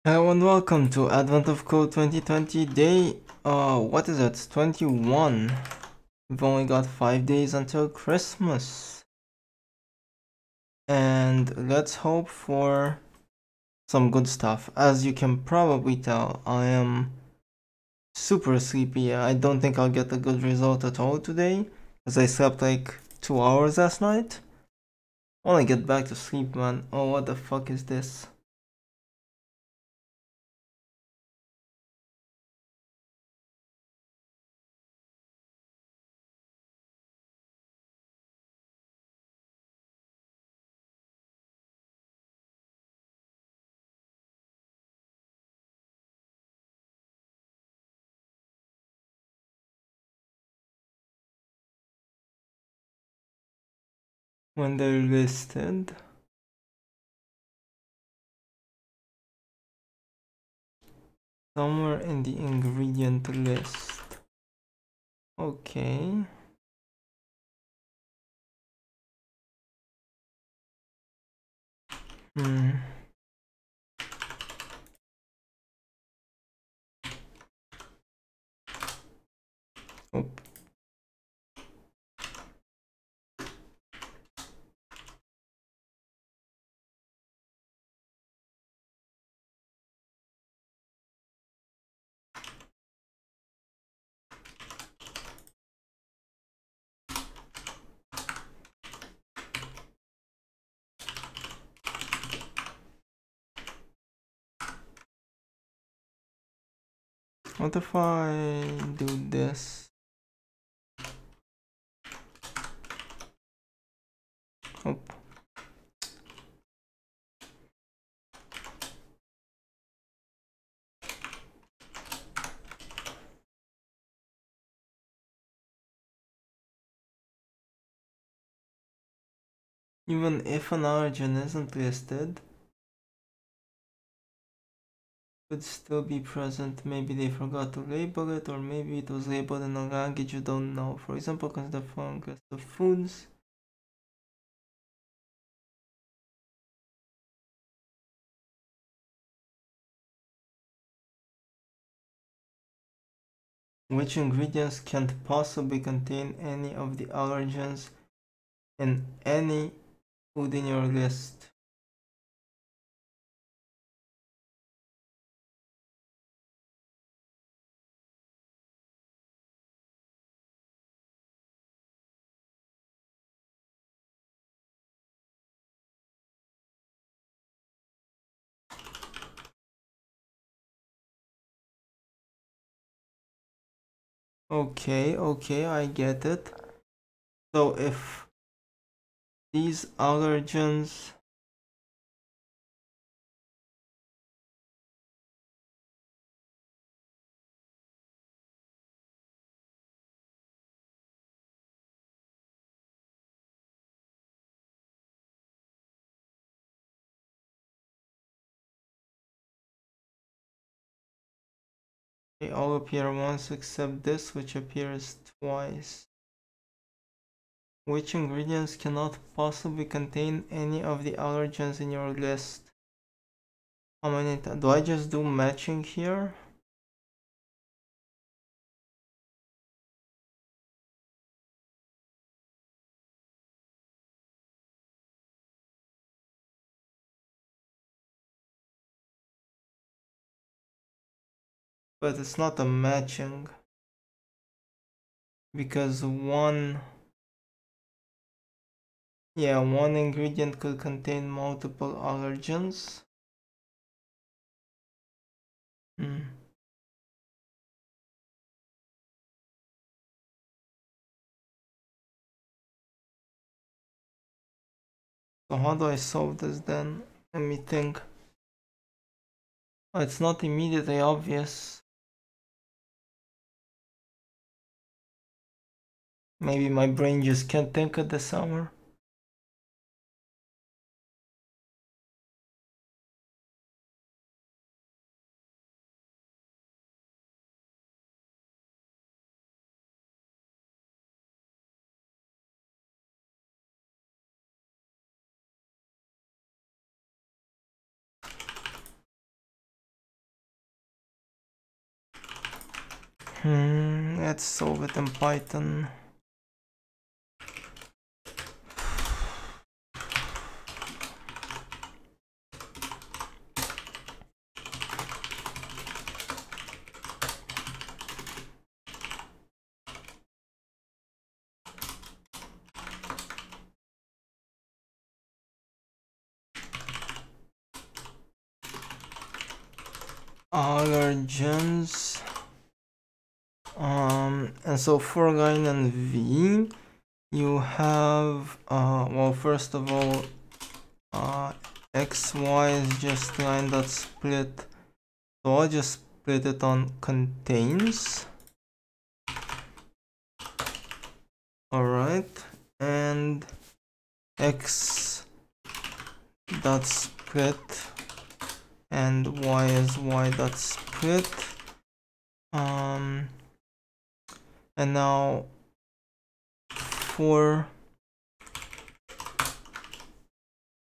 Hello and welcome to Advent of Code 2020 day, what is it, 21. We've only got 5 days until Christmas. And let's hope for some good stuff. As you can probably tell, I am super sleepy. I don't think I'll get a good result at all today, as I slept like 2 hours last night. I wanna get back to sleep, man. Oh, what the fuck is this? When they're listed. Somewhere in the ingredient list. Okay. Hmm. Oh. What if I do this? Oh. Even if an origin isn't listed, could still be present. Maybe they forgot to label it, or maybe it was labeled in a language you don't know. For example, consider following list of foods. Which ingredients can't possibly contain any of the allergens in any food in your list? Okay, I get it. So if these allergens they all appear once except this, which appears twice. Which ingredients cannot possibly contain any of the allergens in your list? How many do I just do matching here? But it's not a matching because one ingredient could contain multiple allergens. Hmm. So how do I solve this then? Let me think. Oh, it's not immediately obvious. Maybe my brain just can't think at this hour. Let's solve it in Python. Allergens. And so for line and V, you have well, first of all, XY is just line dot split, so I'll just split it on contains. Alright, and X dot split and Y is Y dot split. And now for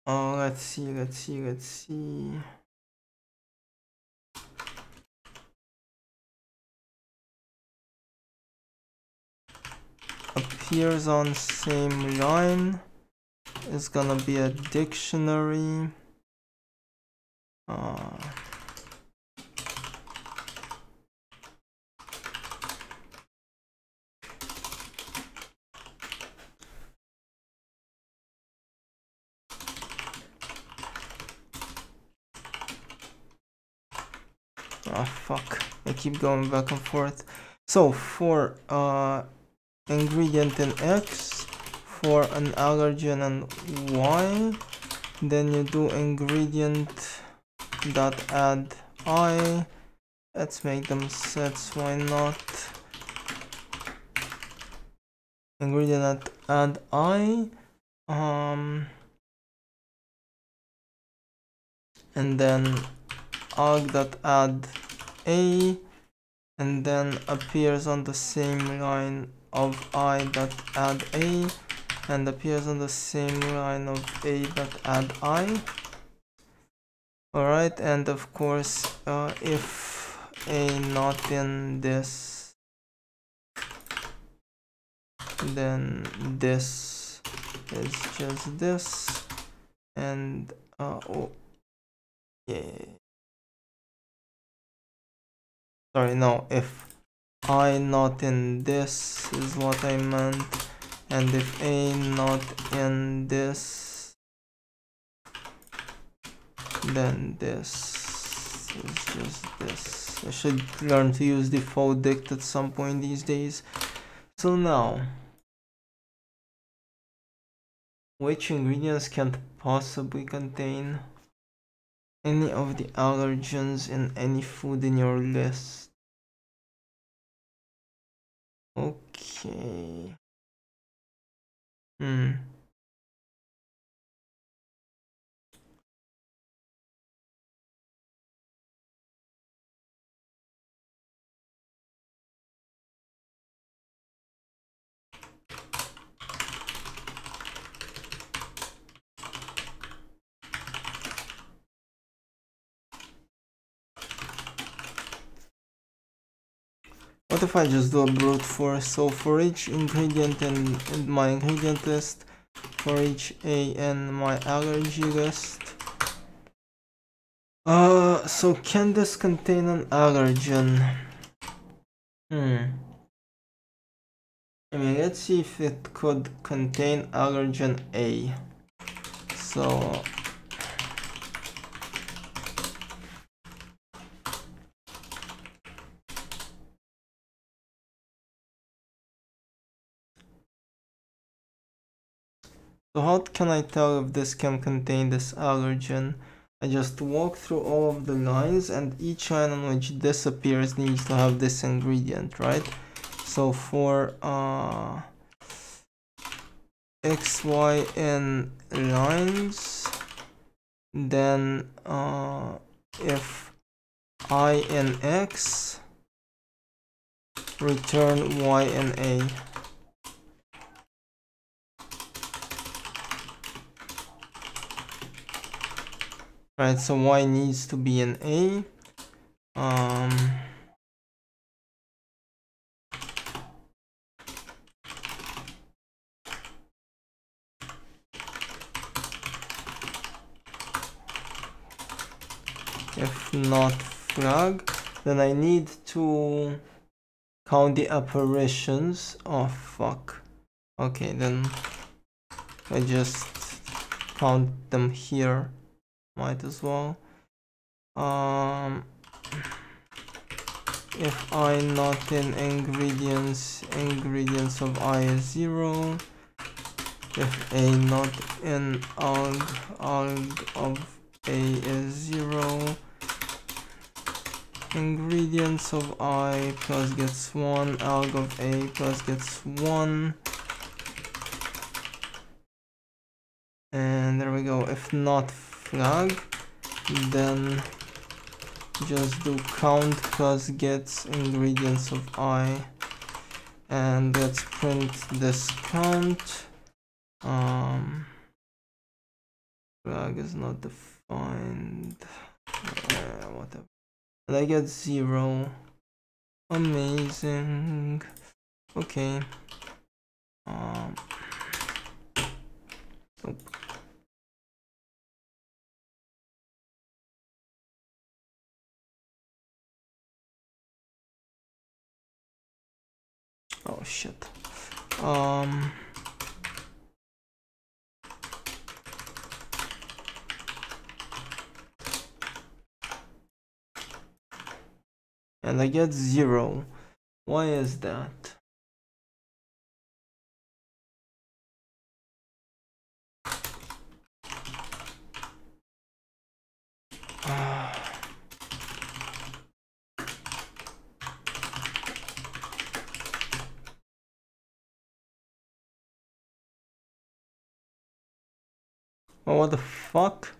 let's see. Appears on same line is gonna be a dictionary. Fuck, I keep going back and forth. So for ingredient in X, for an allergen in Y, then you do ingredient dot add I. Let's make them sets, why not? Ingredient dot add I, and then arg.add a, and then appears on the same line of I.add a, and appears on the same line of a.add I. Alright, and of course, if a not in this, then this is just this, and oh, yeah. Sorry, no, if I not in this is what I meant, and if A not in this, then this is just this. I should learn to use default dict at some point these days. So now, which ingredients can't possibly contain any of the allergens in any food in your list? Okay. What if I just do a brute force? So for each ingredient in my ingredient list, for each A in my allergy list. So can this contain an allergen? I mean, let's see if it could contain allergen A. So how can I tell if this can contain this allergen? I just walk through all of the lines, and each line on which this appears needs to have this ingredient, right? So for X, Y in lines, then if I in X, return Y in A. Right, so Y needs to be an A. if not flag, then I need to count the apparitions. Oh fuck. Okay, then I just count them here. Might as well. If I not in ingredients of I is 0. If A not in alg of A is 0. Ingredients of I plus gets 1, alg of A plus gets 1. And there we go. If not flag, then just do count plus gets ingredients of I. And let's print this count. Flag is not defined. Whatever. And I get 0. Amazing. Okay. Nope. Oh shit. And I get 0. Why is that? Oh, what the fuck?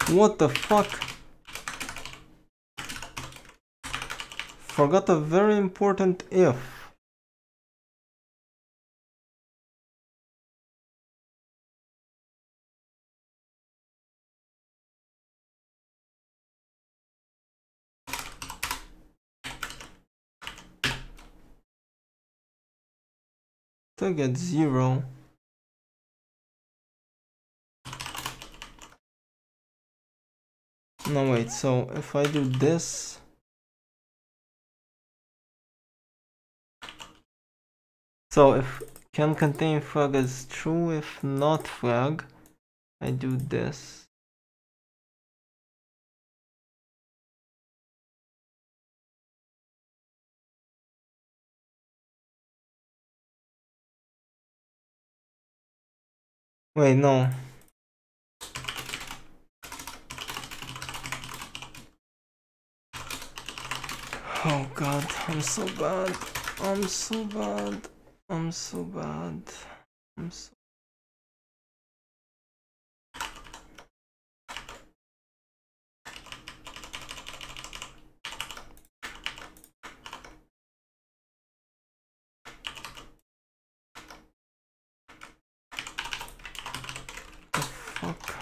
What the fuck? Forgot a very important if. To get 0. No wait, so if I do this, so if can contain flag is true, if not flag, I do this. Wait, no. Oh god, I'm so bad. I'm so bad. I'm so bad. I'm so fuck.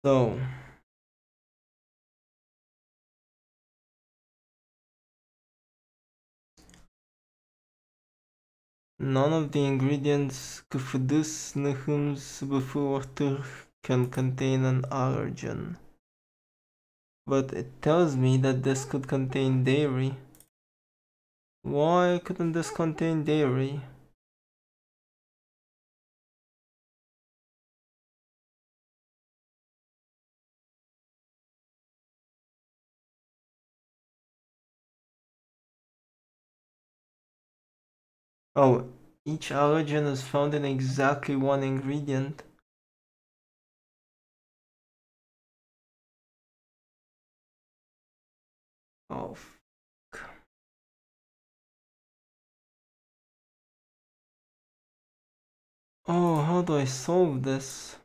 So none of the ingredients can contain an allergen. But it tells me that this could contain dairy. Why couldn't this contain dairy? Oh, each allergen is found in exactly one ingredient. Oh, fuck. Oh, how do I solve this?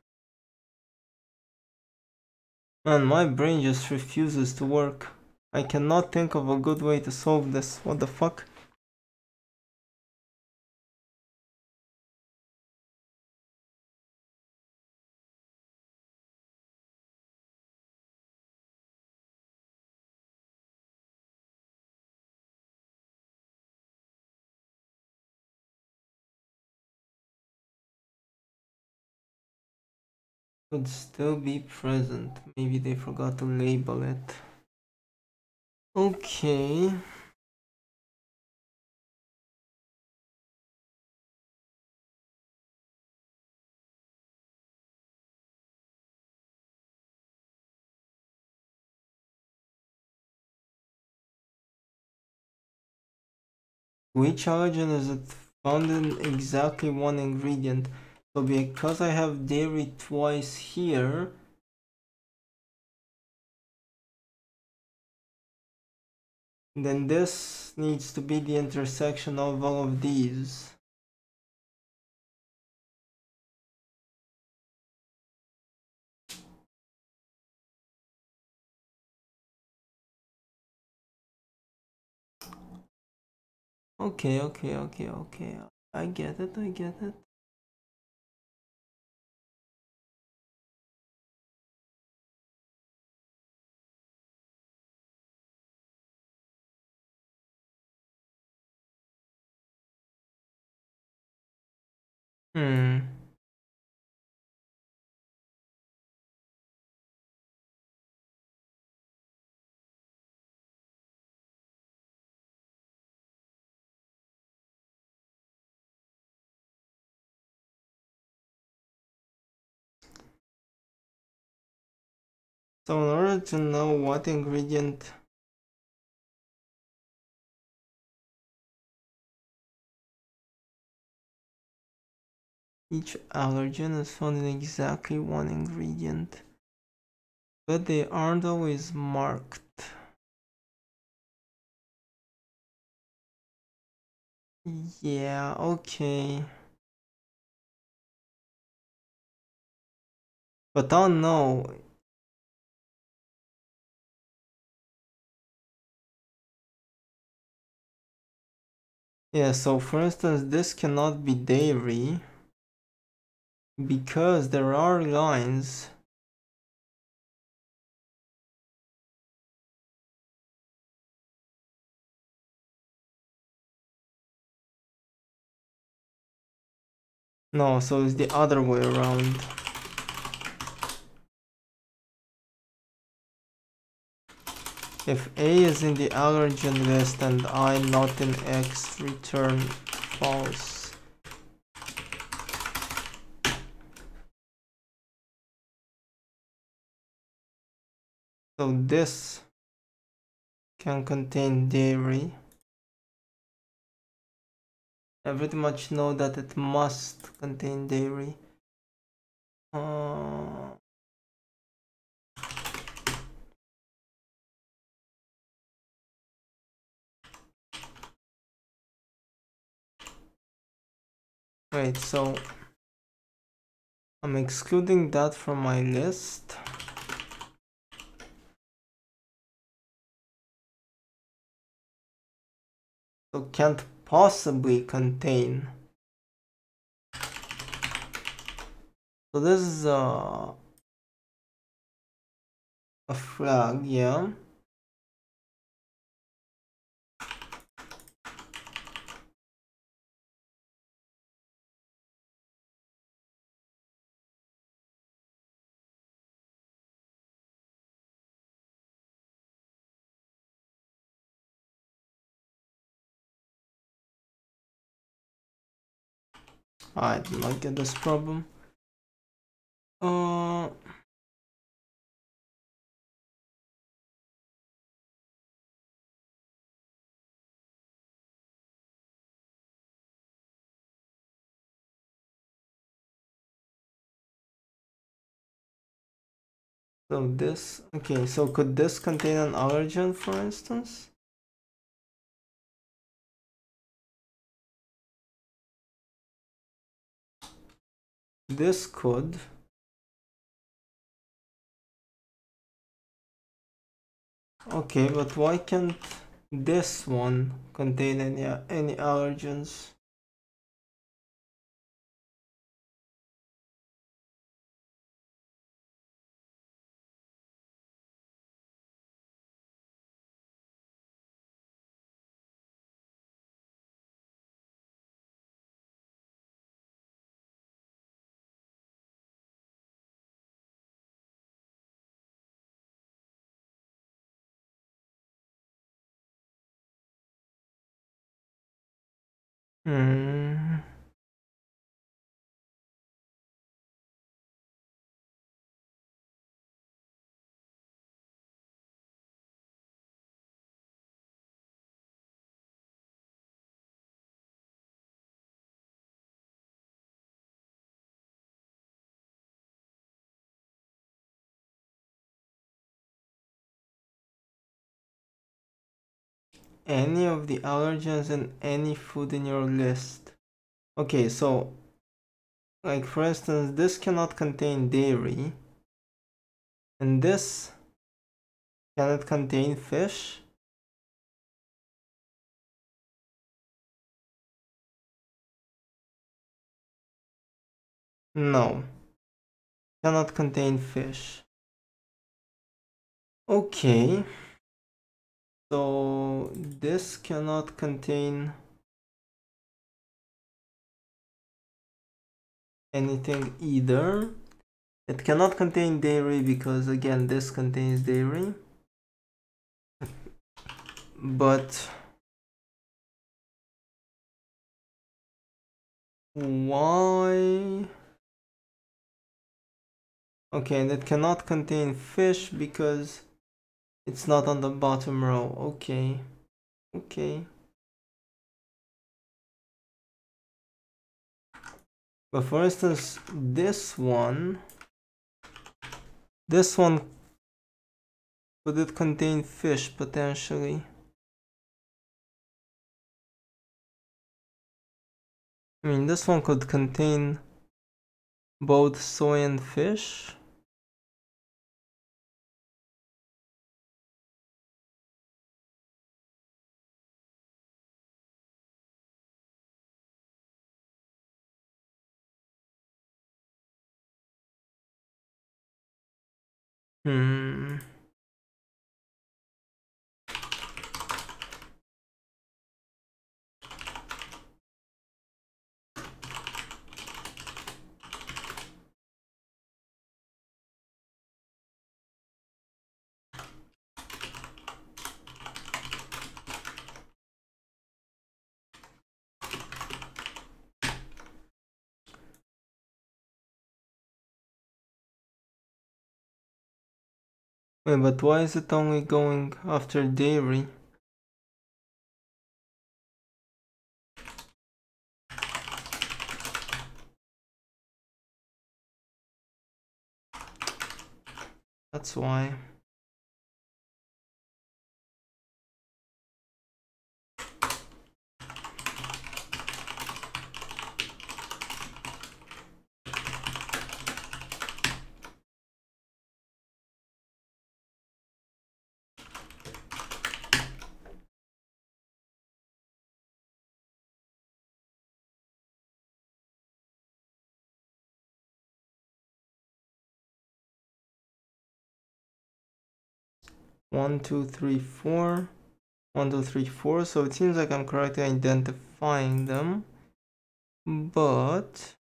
Man, my brain just refuses to work. I cannot think of a good way to solve this. What the fuck? could still be present. Maybe they forgot to label it. Okay. Which allergen is it found in exactly one ingredient? So because I have dairy twice here, then this needs to be the intersection of all of these. Okay. I get it. Hmm. So in order to know what ingredient each allergen is found in exactly one ingredient, but they aren't always marked. Yeah, okay. But I don't know. Yeah, so for instance, this cannot be dairy because there are lines. No, so it's the other way around. If A is in the allergen list and I not in X, return false. So this can contain dairy. I pretty much know that it must contain dairy. Wait, so I'm excluding that from my list. So can't possibly contain. So this is a flag, yeah. I did not get this problem. So this, okay, so could this contain an allergen, for instance? This could. Okay, but why can't this one contain any allergens? Hmm. Any of the allergens in any food in your list. Okay, so like for instance, this cannot contain dairy, and this can it contain fish? No, cannot contain fish. Okay, so this cannot contain anything either. It cannot contain dairy because again this contains dairy. But why? Okay, and it cannot contain fish because it's not on the bottom row. Okay. Okay. But for instance, this one, could it contain fish potentially? I mean, this one could contain both soy and fish. Hmm. Wait, but why is it only going after dairy? That's why. One, two, three, four. 1, 2, 3, 4. So it seems like I'm correctly identifying them. But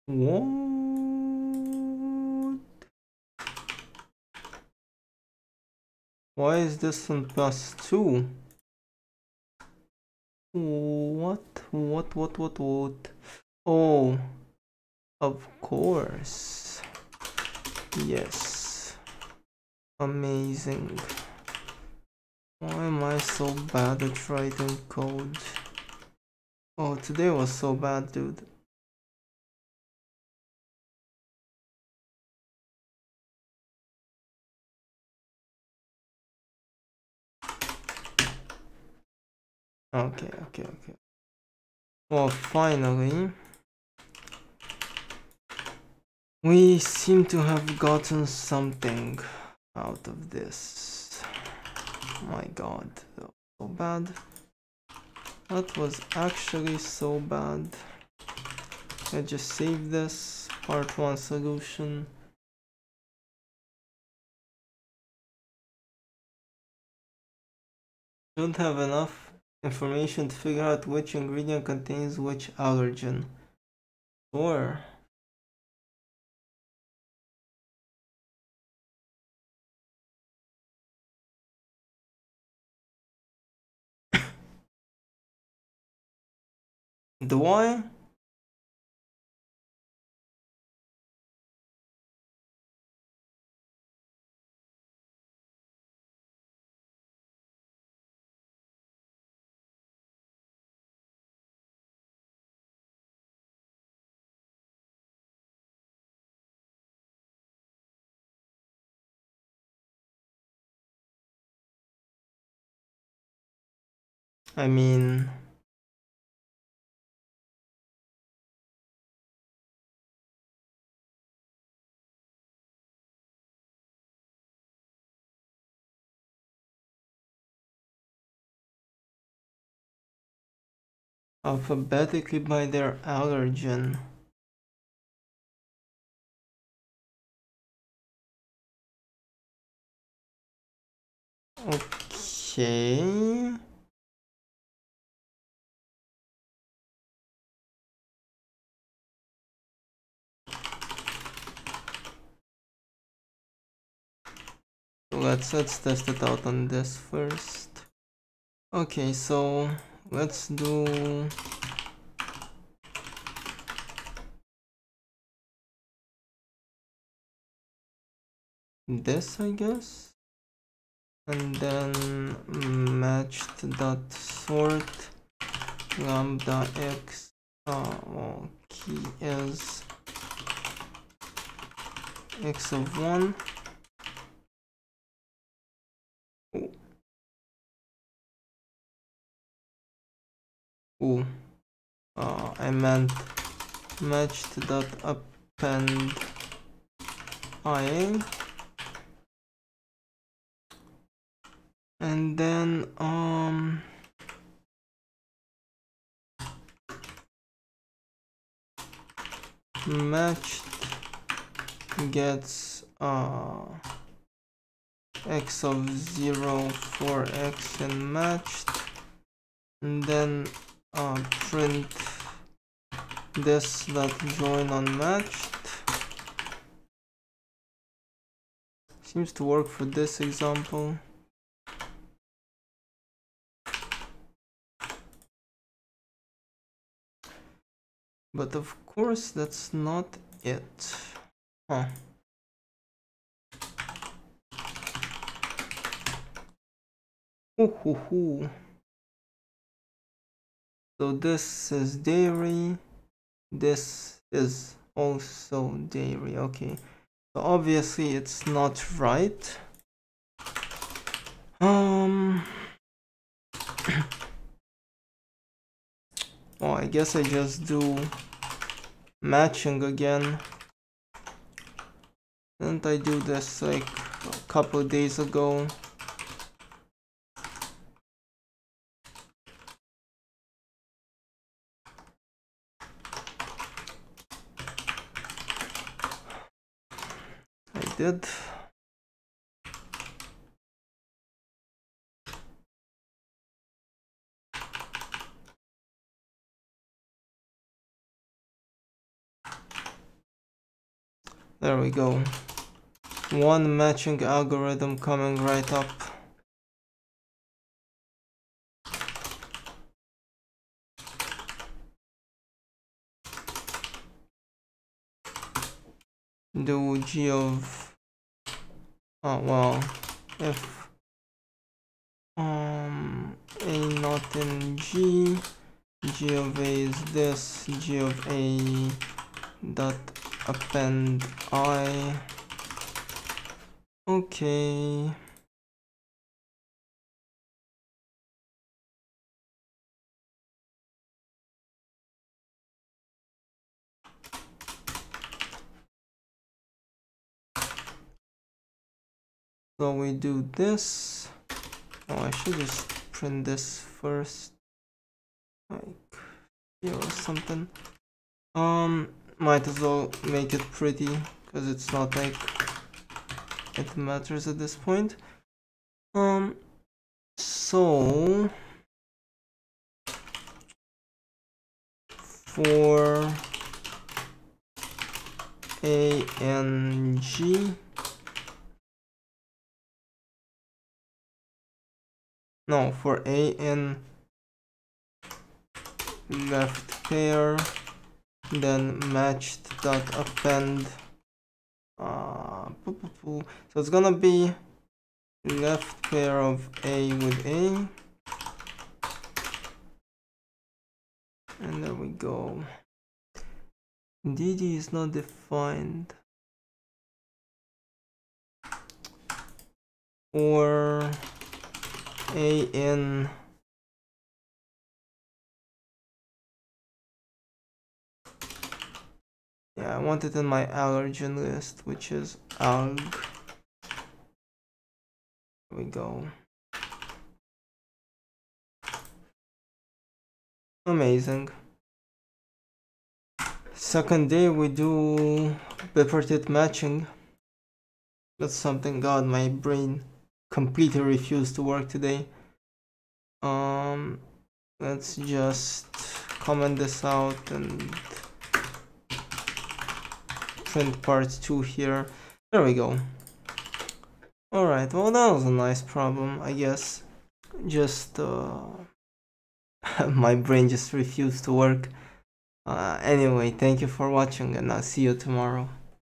what? Why is this one +2? What? What? Oh, of course. Yes. Amazing. Why am I so bad at writing code? Oh, today was so bad, dude. Okay. Well, finally, we seem to have gotten something out of this. My god, that was so bad. That was actually so bad. I just save this part 1 solution. Don't have enough information to figure out which ingredient contains which allergen. Sure. Do I? I mean, alphabetically by their allergen. Okay. Let's test it out on this first. Okay, so let's do this, I guess, and then matched dot sort lambda x well, key is x of 1. I meant matched dot append IA, and then matched gets x of 0 for x in matched, and then print this that join on matched. Seems to work for this example. But of course that's not it. Huh. Ooh. So this is dairy. This is also dairy. Okay. So obviously it's not right. Well, I guess I just do matching again. Didn't I do this like a couple of days ago? I did. There we go. One matching algorithm coming right up. Do g of well, if a not in g of a is this, g of a dot append I. Okay. So we do this. Oh, I should just print this first, like here or something. Might as well make it pretty because it's not like it matters at this point. So for A and G. No, for A and left pair, then matched dot append. So it's gonna be left pair of A with A, and there we go. DD is not defined. Or A in I want it in my allergen list, which is alg. There we go. Amazing. Second day we do bipartite matching. That's something, God, my brain completely refused to work today. Let's just comment this out and print part 2 here. There we go. Alright, well that was a nice problem, I guess. Just my brain just refused to work. Anyway, thank you for watching and I'll see you tomorrow.